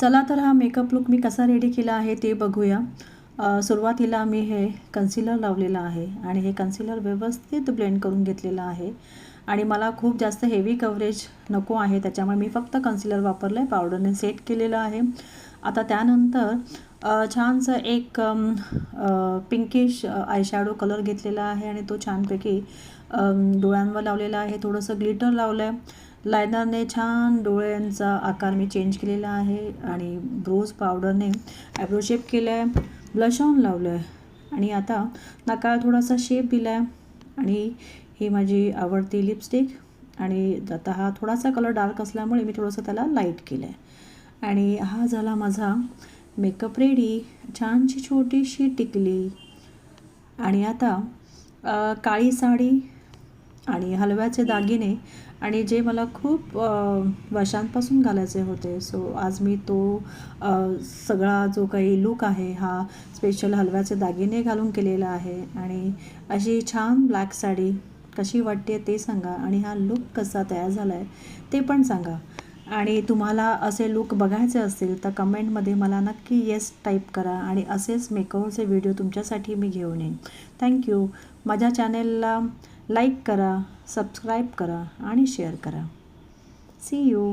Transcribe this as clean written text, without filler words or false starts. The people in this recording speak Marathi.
चला तर हा मेकअप लुक मी कसा रेडी केला आहे ते बघूया। सुरुवातीला मी हे कन्सिलर लावलेलं आहे आणि हे कन्सिलर व्यवस्थित ब्लेंड करून घेतलेलं आहे आणि मला खूप जास्त हेवी कव्हरेज नको आहे, त्याच्यामुळे मी फक्त कन्सिलर वापरलं आहे, पावडरने सेट केलेलं आहे। आता त्यानंतर छानसं एक पिंकिश आयशॅडो कलर घेतलेला आहे आणि तो छानपैकी डोळ्यांवर लावलेला आहे। थोडंसं ग्लिटर लावलं आहे, लायनरने छान डोळ्यांचा आकार मी चेंज केलेला आहे आणि ब्रोज पावडरने आयब्रो शेप केला आहे, ब्लश ऑन लावलं आहे आणि आता नाकाला थोडासा शेप दिला आहे आणि ही माझी आवडती लिपस्टिक आणि आता हा थोडासा कलर डार्क असल्यामुळे मी थोडंसं त्याला लाईट केलं आहे आणि हा झाला माझा मेकअप रेडी। छानशी छोटीशी टिकली आणि आता काळी साडी आणि हलव्याचे दागिने आणि जे मला खूप वर्षांपासून घालायचे होते, सो आज मी तो सगळा जो काही लूक आहे हा स्पेशल हलव्याचे दागिने घालून केलेला आहे आणि अशी छान ब्लॅक साडी कशी वाटते ते सांगा आणि हा लूक कसा तयार झाला आहे ते पण सांगा आणि तुम्हाला असे लूक बघायचे असतील तर कमेंटमध्ये मला नक्की येस टाईप करा आणि असेच मेकओव्हरचे व्हिडिओ तुमच्यासाठी मी घेऊन येईन। थँक्यू। माझ्या चॅनेलला लाईक करा, सबस्क्राईब करा आणि शेअर करा। See you.